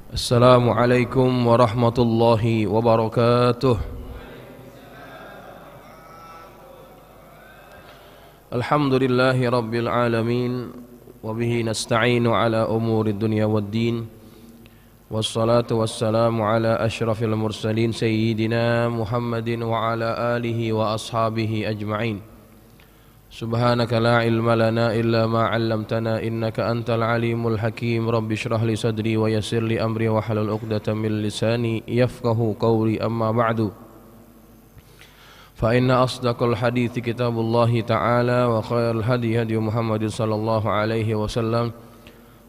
Assalamualaikum warahmatullahi wabarakatuh. Alhamdulillahi rabbil alamin. Wabihi nasta'inu ala umuri dunya waddin. Wassalatu wassalamu ala ashrafil mursalin Sayyidina Muhammadin wa ala alihi wa ashabihi ajma'in. Subhanaka la ilma lana illa ma 'allamtana innaka antal alimul hakim. Rabbi shrah li sadri wa yassir li amri wa halul 'uqdatam min lisani yafqahu qawli. Amma ba'du. Fa inna asdaqal hadithi kitabullahi ta'ala wa khairal hadi hadi Muhammadin sallallahu alaihi wasallam.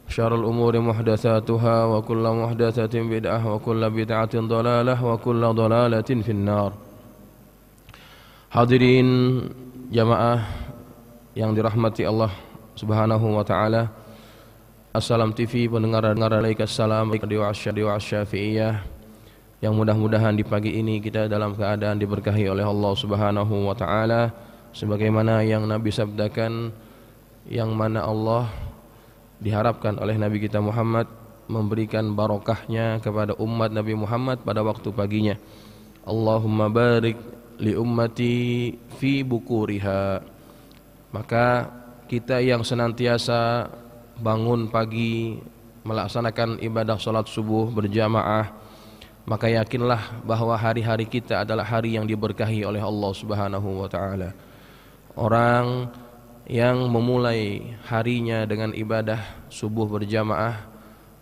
Syarrul umuri muhdatsatuha wa kullu muhdatsatin bid'ah wa kullu bid'atin dhalalah wa kullu dhalalatin finnar. Hadirin jamaah yang dirahmati Allah Subhanahu wa taala. Assalam TV pendengar Waalaikumsalam Radio Asy-Syafi'iyah, yang mudah-mudahan di pagi ini kita dalam keadaan diberkahi oleh Allah Subhanahu wa taala sebagaimana yang Nabi sabdakan, yang mana Allah diharapkan oleh Nabi kita Muhammad memberikan barokahnya kepada umat Nabi Muhammad pada waktu paginya. Allahumma barik li ummati fi bukuriha. Maka kita yang senantiasa bangun pagi melaksanakan ibadah salat subuh berjamaah, maka yakinlah bahwa hari-hari kita adalah hari yang diberkahi oleh Allah Subhanahu wa taala. Orang yang memulai harinya dengan ibadah subuh berjamaah,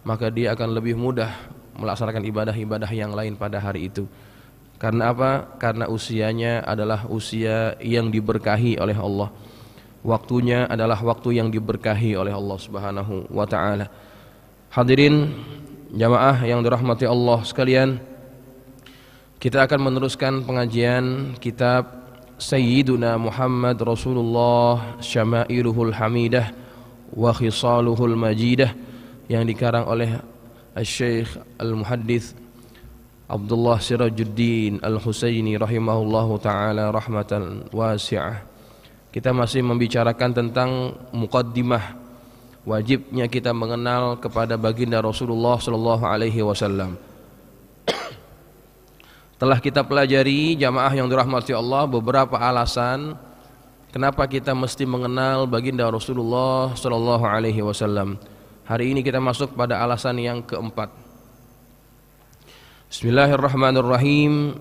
maka dia akan lebih mudah melaksanakan ibadah-ibadah yang lain pada hari itu. Karena apa? Karena usianya adalah usia yang diberkahi oleh Allah. Waktunya adalah waktu yang diberkahi oleh Allah Subhanahu wa taala. Hadirin jamaah yang dirahmati Allah sekalian, kita akan meneruskan pengajian kitab Sayyiduna Muhammad Rasulullah Syamailuhul Hamidah wa Khisaluhul Majidah, yang dikarang oleh Syekh Al-Muhaddits Abdullah Sirajuddin Al-Husaini rahimahullahu taala rahmatan wasi'ah. Kita masih membicarakan tentang muqaddimah, wajibnya kita mengenal kepada baginda Rasulullah sallallahu alaihi wasallam. Telah kita pelajari jamaah yang dirahmati Allah beberapa alasan kenapa kita mesti mengenal baginda Rasulullah sallallahu alaihi wasallam. Hari ini kita masuk pada alasan yang keempat. Bismillahirrahmanirrahim.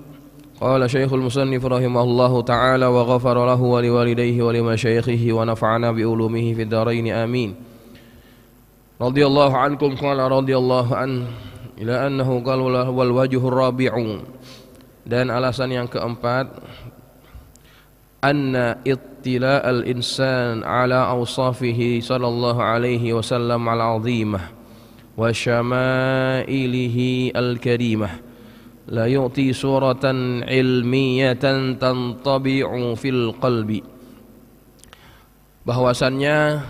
Qala Syekhul Musannif rahimahullahu ta'ala wa ghafara lahu wa liwalidayhi wa limasyayikhihi wa nafa'ana bi ulumihi fid dharain amin. Radhiyallahu ankum qala radhiyallahu an ila annahu qala wal wajhur rabi'u. Dan alasan yang keempat, anna ittila'al insan ala awsafihi sallallahu alaihi wasallam al-'azimah wa syama'ilihi al-karimah la yu'ti suratan ilmiyatan tantabi'u fil qalbi. Bahwasannya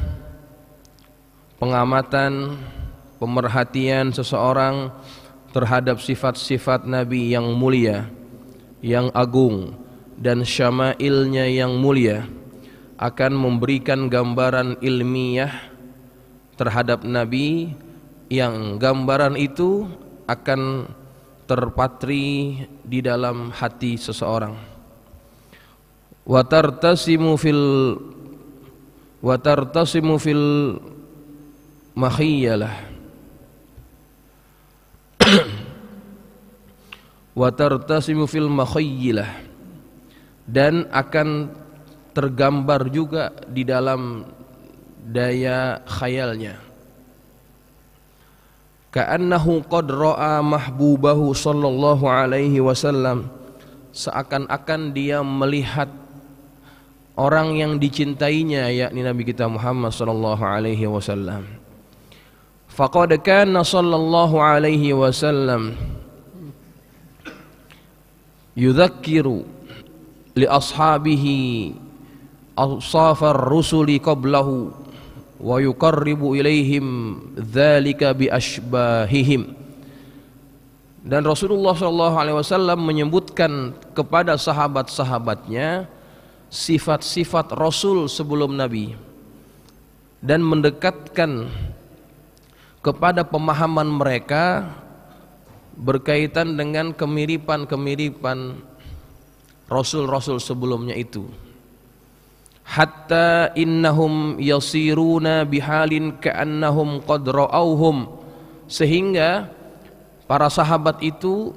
pengamatan, pemerhatian seseorang terhadap sifat-sifat Nabi yang mulia, yang agung, dan syama'ilnya yang mulia akan memberikan gambaran ilmiah terhadap Nabi, yang gambaran itu akan terpatri di dalam hati seseorang. Wa tartasimu fil makhiyalah wa tartasimu fil makhayyilah, dan akan tergambar juga di dalam daya khayalnya. Ka'annahu qad ra'a mahbubahu sallallahu alaihi wasallam, seakan-akan dia melihat orang yang dicintainya, yakni Nabi kita Muhammad sallallahu alaihi wasallam. Faqad kana sallallahu alaihi wasallam yudzakiru li ashabihi awsafar rusuli qablahu wa yuqarribu ilaihim dzalika bi ashbahihim. Dan Rasulullah sallallahu alaihi wasallam menyebutkan kepada sahabat-sahabatnya sifat-sifat Rasul sebelum Nabi, dan mendekatkan kepada pemahaman mereka berkaitan dengan kemiripan-kemiripan rasul-rasul sebelumnya itu. Hatta innahum yasiruna bihalin ka'annahum qad ra'awhum, sehingga para sahabat itu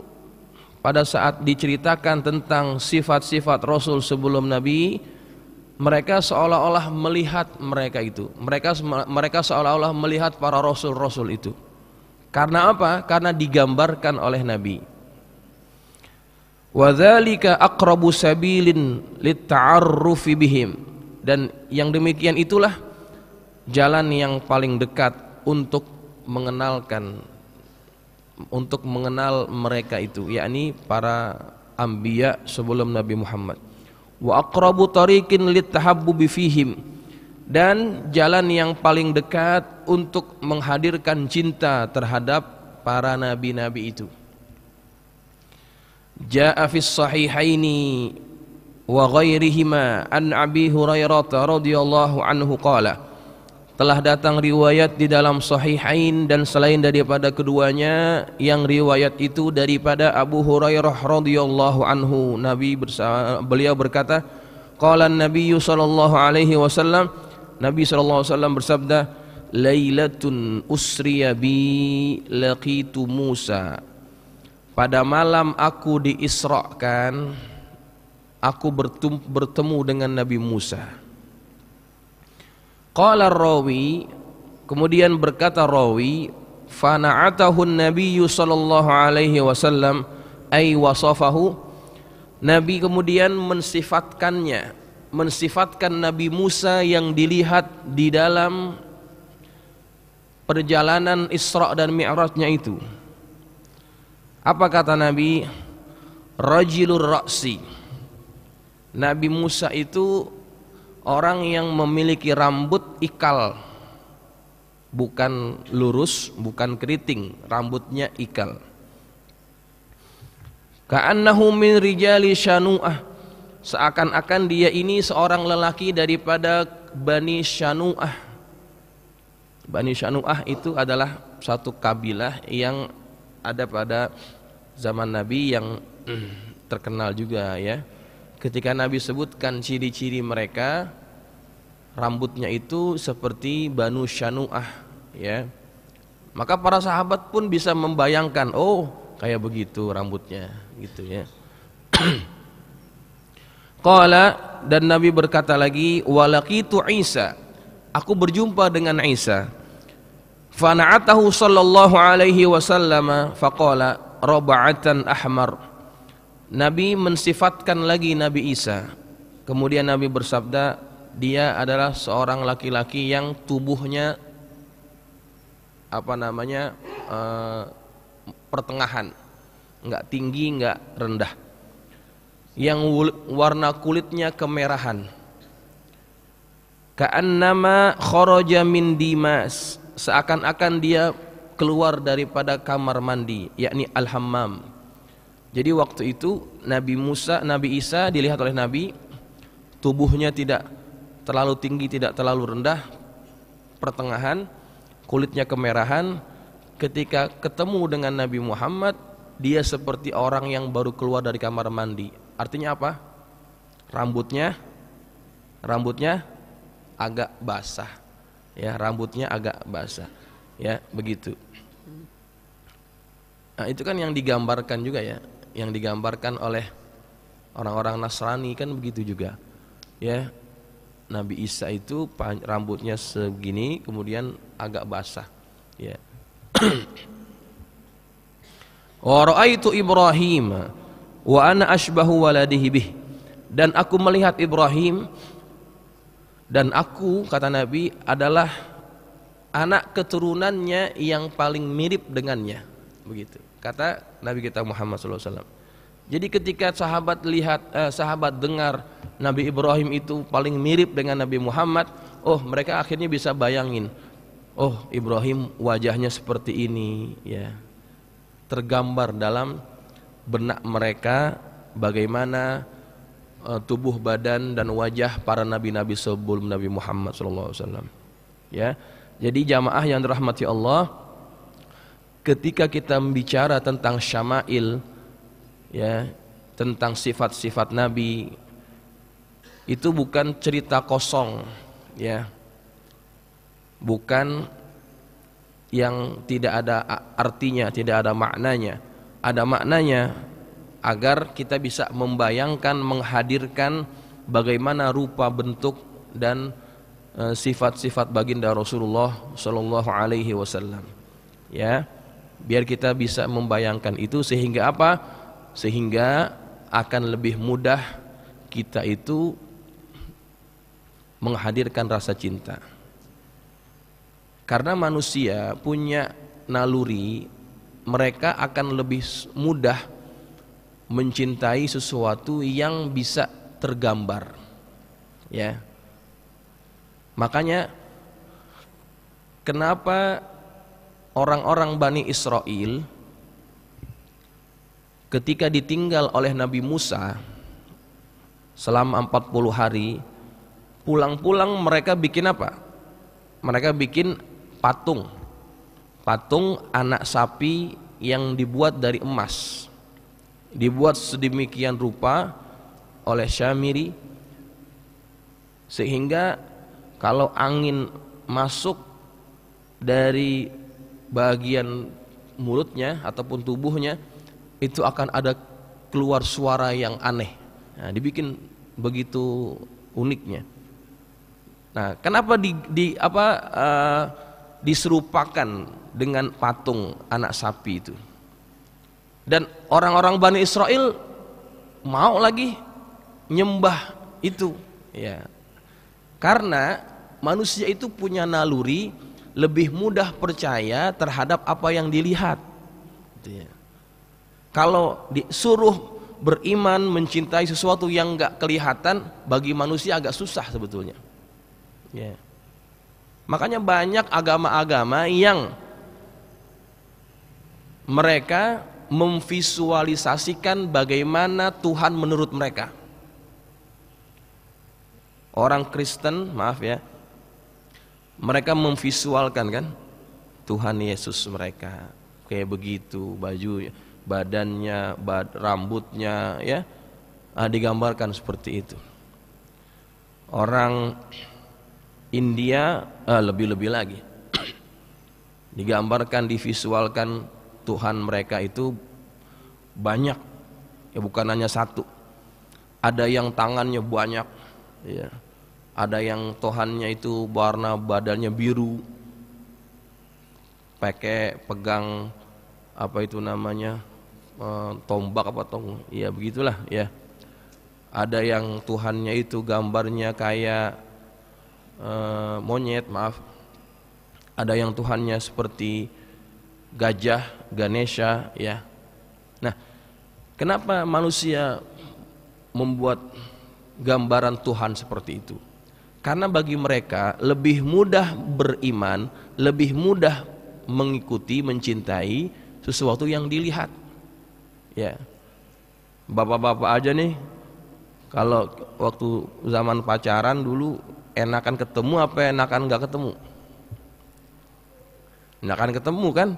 pada saat diceritakan tentang sifat-sifat rasul sebelum Nabi, mereka seolah-olah melihat mereka itu. Mereka seolah-olah melihat para rasul-rasul itu. Karena apa? Karena digambarkan oleh Nabi. Wa dzalika aqrabu sabilin litta'arrufi bihim. Dan yang demikian itulah jalan yang paling dekat untuk mengenal mereka itu, yakni para anbiya sebelum Nabi Muhammad. Wa aqrabu tariqin littahabbubi fihim, dan jalan yang paling dekat untuk menghadirkan cinta terhadap para nabi-nabi itu. Jaa fis sahihaini wa ghairihima an Abi Hurairah radhiyallahu anhu qala, telah datang riwayat di dalam Sahihain dan selain daripada keduanya, yang riwayat itu daripada Abu Hurairah radhiyallahu anhu, beliau berkata, qala an-nabiy sallallahu alaihi wasallam, Nabi sallallahu alaihi wasallam bersabda, lailatun usriya bi laqitu Musa, pada malam aku diisrakan, aku bertemu dengan Nabi Musa. Qala rawi, kemudian berkata rawi, fana'atahu an-nabiyyu sallallahu alaihi wasallam ay wasafahu, Nabi kemudian mensifatkan Nabi Musa yang dilihat di dalam perjalanan Isra dan Mi'rajnya itu. Apa kata Nabi? Rajilur ra'si, Nabi Musa itu orang yang memiliki rambut ikal, bukan lurus, bukan keriting, rambutnya ikal. Ka'annahu min rijali Syanu'ah, seakan-akan dia ini seorang lelaki daripada Bani Syanu'ah. Bani Syanu'ah itu adalah satu kabilah yang ada pada zaman Nabi yang terkenal juga ya. Ketika Nabi sebutkan ciri-ciri mereka, rambutnya itu seperti Banu Syanu'ah ya. Maka para sahabat pun bisa membayangkan, oh kayak begitu rambutnya gitu ya. Qala, dan Nabi berkata lagi, walaqitu Isa, aku berjumpa dengan Isa. Fana'atahu sallallahu alaihi wasallam faqala raba'atan ahmar, Nabi mensifatkan lagi Nabi Isa. Kemudian Nabi bersabda, dia adalah seorang laki-laki yang tubuhnya pertengahan, enggak tinggi, enggak rendah, yang warna kulitnya kemerahan. Ka'annama kharaja min dimas, seakan-akan dia keluar daripada kamar mandi, yakni al-hammam. Jadi waktu itu Nabi Isa dilihat oleh Nabi, tubuhnya tidak terlalu tinggi, tidak terlalu rendah, pertengahan, kulitnya kemerahan. Ketika ketemu dengan Nabi Muhammad, dia seperti orang yang baru keluar dari kamar mandi. Artinya apa? Rambutnya agak basah. Ya, rambutnya agak basah. Ya, begitu. Nah, itu kan yang digambarkan juga ya, yang digambarkan oleh orang-orang Nasrani kan begitu juga. Ya, Nabi Isa itu rambutnya segini, kemudian agak basah. Ya. Wa ra'aitu Ibrahim wa ana ashbahu waladihi bih, dan aku melihat Ibrahim, dan aku, kata Nabi, adalah anak keturunannya yang paling mirip dengannya. Begitu kata Nabi kita Muhammad SAW. Jadi ketika sahabat dengar Nabi Ibrahim itu paling mirip dengan Nabi Muhammad, oh mereka akhirnya bisa bayangin, oh Ibrahim wajahnya seperti ini ya. Tergambar dalam benak mereka bagaimana tubuh badan dan wajah para nabi-nabi sebelum Nabi Muhammad SAW. Ya. Jadi jamaah yang dirahmati Allah, ketika kita bicara tentang syama'il, ya, tentang sifat-sifat Nabi, itu bukan cerita kosong, ya, bukan yang tidak ada artinya, tidak ada maknanya. Ada maknanya agar kita bisa membayangkan, menghadirkan bagaimana rupa, bentuk dan sifat-sifat baginda Rasulullah Shallallahu Alaihi Wasallam. Ya, biar kita bisa membayangkan itu, sehingga apa? Sehingga akan lebih mudah kita itu menghadirkan rasa cinta. Karena manusia punya naluri, mereka akan lebih mudah mencintai sesuatu yang bisa tergambar, ya. Makanya kenapa orang-orang Bani Israel ketika ditinggal oleh Nabi Musa selama 40 hari, pulang-pulang mereka bikin apa? Mereka bikin patung anak sapi yang dibuat dari emas, dibuat sedemikian rupa oleh Syamiri, sehingga kalau angin masuk dari bagian mulutnya ataupun tubuhnya, itu akan ada keluar suara yang aneh. Nah, dibikin begitu uniknya. Nah, kenapa diserupakan dengan patung anak sapi itu? Dan orang-orang Bani Israel mau lagi nyembah itu, ya. Karena manusia itu punya naluri lebih mudah percaya terhadap apa yang dilihat. Kalau disuruh beriman, mencintai sesuatu yang enggak kelihatan, bagi manusia agak susah sebetulnya. Ya. Makanya banyak agama-agama yang mereka memvisualisasikan bagaimana Tuhan menurut mereka. Orang Kristen, maaf ya, mereka memvisualkan kan Tuhan Yesus mereka kayak begitu, baju, badannya, rambutnya, ya, digambarkan seperti itu. Orang India lebih-lebih lagi digambarkan, divisualkan Tuhan mereka itu banyak, ya, bukan hanya satu. Ada yang tangannya banyak, ya. Ada yang Tuhannya itu warna badannya biru, pegang apa itu namanya, tombak apa tong, ya begitulah, ya. Ada yang Tuhannya itu gambarnya kayak monyet, maaf. Ada yang Tuhannya seperti gajah, Ganesha, ya. Nah, kenapa manusia membuat gambaran Tuhan seperti itu? Karena bagi mereka lebih mudah beriman, lebih mudah mengikuti, mencintai sesuatu yang dilihat. Ya, bapak-bapak aja nih, kalau waktu zaman pacaran dulu enakan ketemu apa enakan nggak ketemu? Enakan ketemu kan?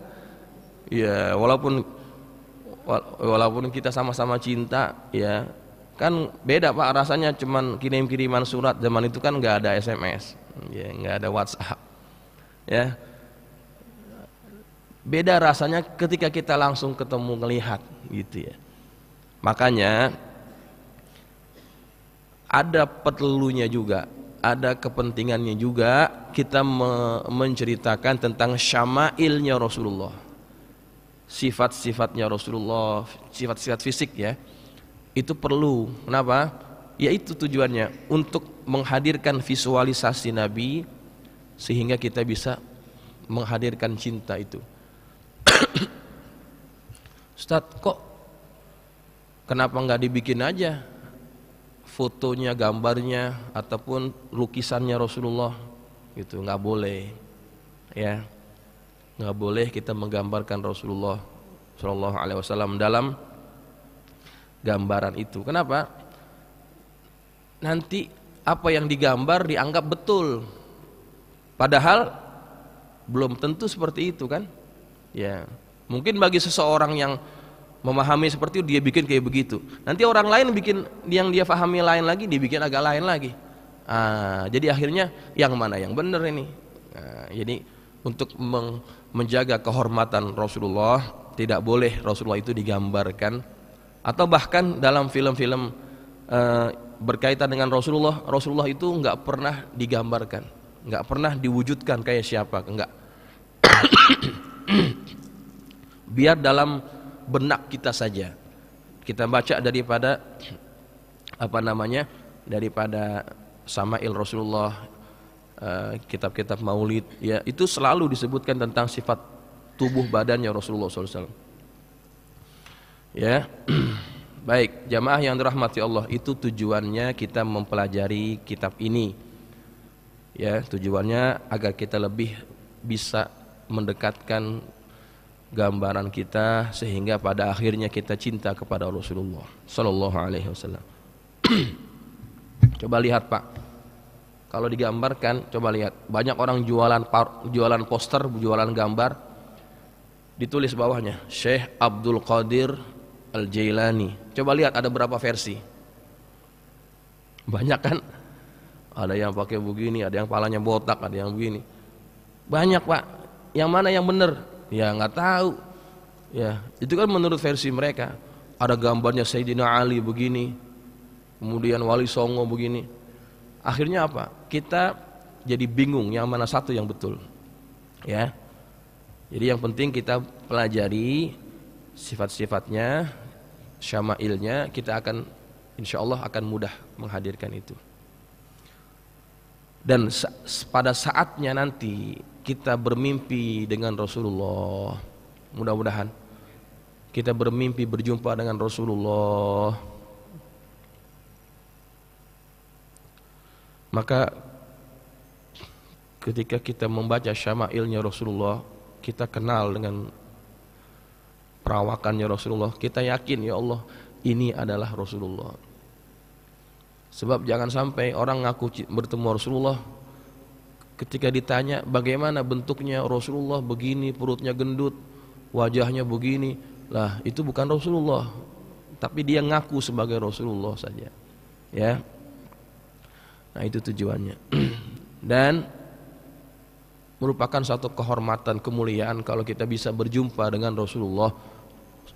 Ya, walaupun kita sama-sama cinta, ya kan beda Pak rasanya, cuman kirim-kiriman surat. Zaman itu kan nggak ada SMS, ya, nggak ada WhatsApp, ya. Beda rasanya ketika kita langsung ketemu, ngelihat gitu, ya. Makanya ada perlunya juga, ada kepentingannya juga kita menceritakan tentang syama'ilnya Rasulullah, sifat-sifatnya Rasulullah, sifat-sifat fisik, ya. Itu perlu. Kenapa? Ya itu tujuannya, untuk menghadirkan visualisasi Nabi sehingga kita bisa menghadirkan cinta itu. Ustaz, kok kenapa nggak dibikin aja fotonya, gambarnya ataupun lukisannya Rasulullah gitu? Nggak boleh, ya, nggak boleh kita menggambarkan Rasulullah Shallallahu Alaihi Wasallam dalam gambaran itu. Kenapa? Nanti apa yang digambar dianggap betul, padahal belum tentu seperti itu kan, ya. Mungkin bagi seseorang yang memahami seperti itu dia bikin kayak begitu. Nanti orang lain bikin yang dia pahami lain lagi, dibikin agak lain lagi. Jadi akhirnya yang mana yang benar ini? Jadi untuk menjaga kehormatan Rasulullah, tidak boleh Rasulullah itu digambarkan, atau bahkan dalam film-film berkaitan dengan Rasulullah itu nggak pernah digambarkan, nggak pernah diwujudkan kayak siapa, enggak. Biar dalam benak kita saja kita baca daripada daripada Sama'il Rasulullah, kitab-kitab Maulid, ya itu selalu disebutkan tentang sifat tubuh badannya Rasulullah SAW. Ya, baik jamaah yang dirahmati Allah, itu tujuannya kita mempelajari kitab ini. Ya, tujuannya agar kita lebih bisa mendekatkan gambaran kita sehingga pada akhirnya kita cinta kepada Rasulullah Sallallahu Alaihi Wasallam. Coba lihat Pak, kalau digambarkan, coba lihat banyak orang jualan poster, jualan gambar, ditulis bawahnya Syekh Abdul Qadir Al-Jailani. Coba lihat ada berapa versi? Banyak kan? Ada yang pakai begini, ada yang palanya botak, ada yang begini. Banyak Pak. Yang mana yang benar? Ya nggak tahu. Ya itu kan menurut versi mereka. Ada gambarnya Sayyidina Ali begini, kemudian Wali Songo begini. Akhirnya apa? Kita jadi bingung yang mana satu yang betul. Ya. Jadi yang penting kita pelajari sifat-sifatnya, syama'ilnya, kita akan insya Allah akan mudah menghadirkan itu. Dan pada saatnya nanti kita bermimpi dengan Rasulullah, mudah-mudahan kita bermimpi berjumpa dengan Rasulullah, maka ketika kita membaca syama'ilnya Rasulullah, kita kenal dengan perawakannya Rasulullah, kita yakin ya Allah ini adalah Rasulullah. Sebab jangan sampai orang ngaku bertemu Rasulullah, ketika ditanya bagaimana bentuknya Rasulullah, begini, perutnya gendut, wajahnya begini, lah itu bukan Rasulullah, tapi dia ngaku sebagai Rasulullah saja. Ya, nah itu tujuannya. Dan merupakan satu kehormatan, kemuliaan kalau kita bisa berjumpa dengan Rasulullah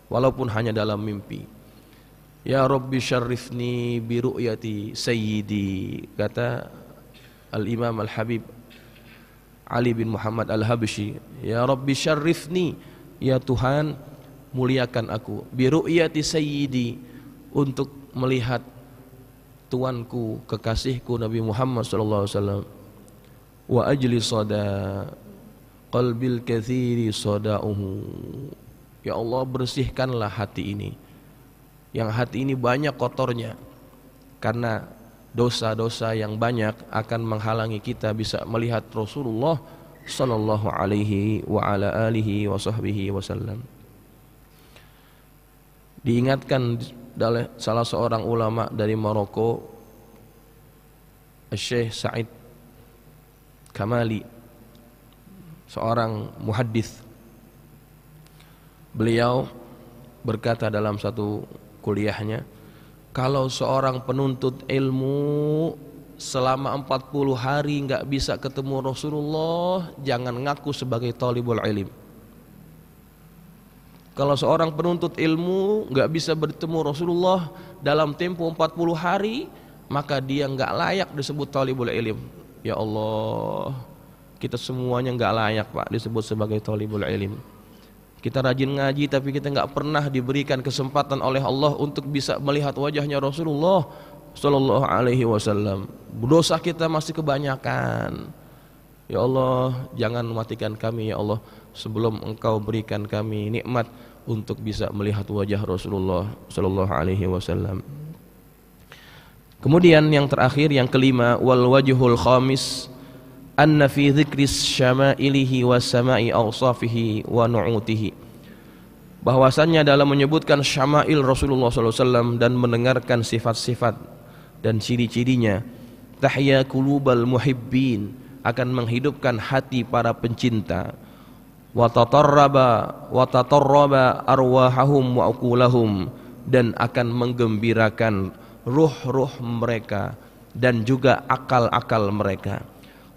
walaupun hanya dalam mimpi. Ya Rabbi syarrifni bi ru'yati sayyidi, kata Al-Imam Al-Habib Ali bin Muhammad Al-Habsyi. Ya Rabbi syarrifni, ya Tuhan muliakan aku, bi ru'yati sayyidi, untuk melihat tuanku, kekasihku Nabi Muhammad sallallahu alaihi wasallam. Wa ajli sada qalbil katsiri sadauhu, ya Allah bersihkanlah hati ini, yang hati ini banyak kotornya, karena dosa-dosa yang banyak akan menghalangi kita bisa melihat Rasulullah sallallahu alaihi wa ala alihi wa sahbihi wasallam. Diingatkan oleh salah seorang ulama dari Maroko, Syekh Sa'id Kamali, seorang muhaddits. Beliau berkata dalam satu kuliahnya, kalau seorang penuntut ilmu selama 40 hari nggak bisa ketemu Rasulullah, jangan ngaku sebagai talibul ilm. Kalau seorang penuntut ilmu nggak bisa bertemu Rasulullah dalam tempo 40 hari, maka dia nggak layak disebut talibul ilm. Ya Allah, kita semuanya nggak layak Pak disebut sebagai talibul ilm. Kita rajin ngaji tapi kita nggak pernah diberikan kesempatan oleh Allah untuk bisa melihat wajahnya Rasulullah Sallallahu Alaihi Wasallam. Dosa kita masih kebanyakan. Ya Allah, jangan matikan kami ya Allah sebelum Engkau berikan kami nikmat untuk bisa melihat wajah Rasulullah Sallallahu Alaihi Wasallam. Kemudian yang terakhir, yang kelima, wal wajhul khamis anna fi dzikris syama'ilihi wa sama'i awsafihi wa nu'utihi, bahwasannya dalam menyebutkan syama'il Rasulullah SAW dan mendengarkan sifat-sifat dan ciri-cirinya, tahya qulubal muhibbin, akan menghidupkan hati para pencinta, wa tatarraba arwahahum wa uqulahum, dan akan menggembirakan ruh-ruh mereka dan juga akal-akal mereka.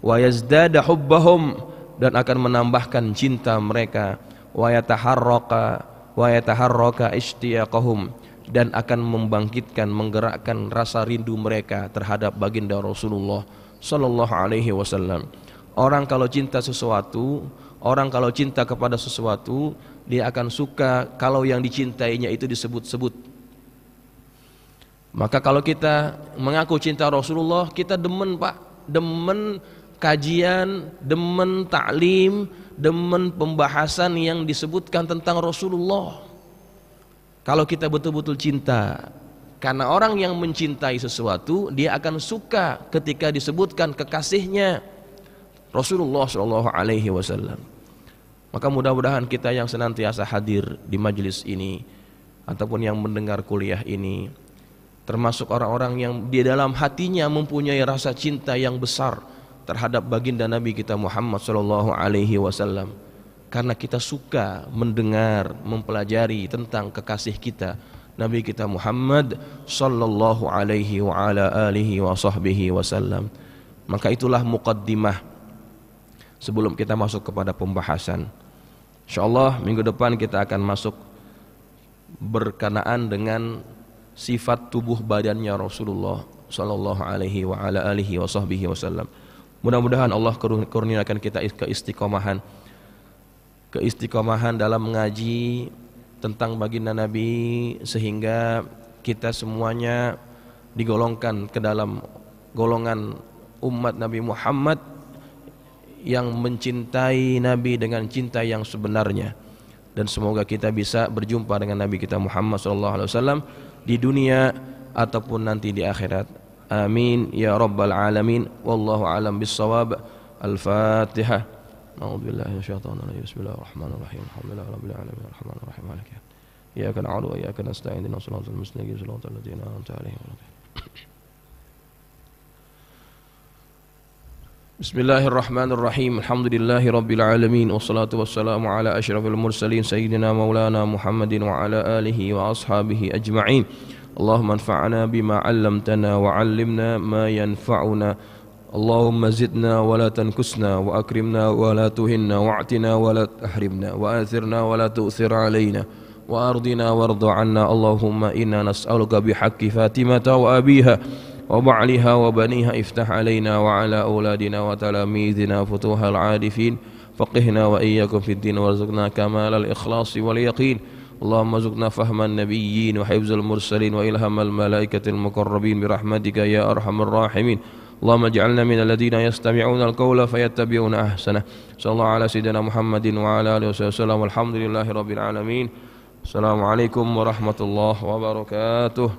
Wa yazdada hubbahum, dan akan menambahkan cinta mereka. Wa yataharraka ishtiyaqahum, dan akan membangkitkan, menggerakkan rasa rindu mereka terhadap baginda Rasulullah sallallahu alaihi wasallam. Orang kalau cinta sesuatu, orang kalau cinta kepada sesuatu, dia akan suka kalau yang dicintainya itu disebut-sebut. Maka kalau kita mengaku cinta Rasulullah, kita demen Pak, demen kajian, demen taklim, demen pembahasan yang disebutkan tentang Rasulullah. Kalau kita betul-betul cinta, karena orang yang mencintai sesuatu, dia akan suka ketika disebutkan kekasihnya Rasulullah sallallahu alaihi wasallam. Maka mudah-mudahan kita yang senantiasa hadir di majelis ini ataupun yang mendengar kuliah ini, termasuk orang-orang yang di dalam hatinya mempunyai rasa cinta yang besar terhadap baginda Nabi kita Muhammad sallallahu alaihi wasallam, karena kita suka mendengar, mempelajari tentang kekasih kita Nabi kita Muhammad sallallahu alaihi wa ala alihi wa sahbihi wasallam. Maka itulah muqaddimah sebelum kita masuk kepada pembahasan. Insyaallah minggu depan kita akan masuk berkenaan dengan sifat tubuh badannya Rasulullah sallallahu alaihi wa ala alihi wa sahbihi wasallam. Mudah-mudahan Allah kurniakan kita keistiqomahan dalam mengaji tentang baginda Nabi, sehingga kita semuanya digolongkan ke dalam golongan umat Nabi Muhammad yang mencintai Nabi dengan cinta yang sebenarnya. Dan semoga kita bisa berjumpa dengan Nabi kita Muhammad SAW di dunia ataupun nanti di akhirat. Amin ya rabbal alamin. Wallahu a'lam bissawab. Al-Fatihah. A'udzubillahi minasyaitonir rajim. Bismillahirrahmanirrahim. Alhamdulillahi rabbil alamin. Arrahmanir rahim. Maliki yaumiddin. Iyyaka na'budu wa iyyaka nasta'in. Ihdinas siratal mustaqim. Shiratal ladzina an'amta 'alaihim. Bismillahirrahmanirrahim. Alhamdulillahi rabbil alamin. Wassalatu wassalamu ala asyrafil mursalin sayyidina maulana Muhammadin wa ala alihi wa ashabihi ajma'in. Allahumma anfa'na bima 'allamtana wa 'allimna ma yanfa'una. Allahumma zidna wa la tankusna wa akrimna wa la tuhinna wa'tina wa la tahrimna wa athirna wa la tu'thir 'alaina wa ardina warda 'anna. Allahumma inna nas'aluka bihaqqi Fatimata wa abiha wa ba'liha wa baniha iftah 'alaina wa 'ala auladina wa talamidina futuhal 'arifin faqihna wa iyyakum fid din warzuqna kamalal ikhlasi wal yaqin. Allahumma zuqna fahman nabiyyin wa hifzal mursalin wa ilhamal malaikatil muqarrabin birahmatika ya arhamar rahimin. Allahumma ij'alna minal ladzina yastami'una al-qawla fayattabi'una ahsanah. Sallallahu ala sayyidina Muhammadin wa ala alihi wasallam. Alhamdulillahi rabbil alamin. Assalamualaikum warahmatullahi wabarakatuh.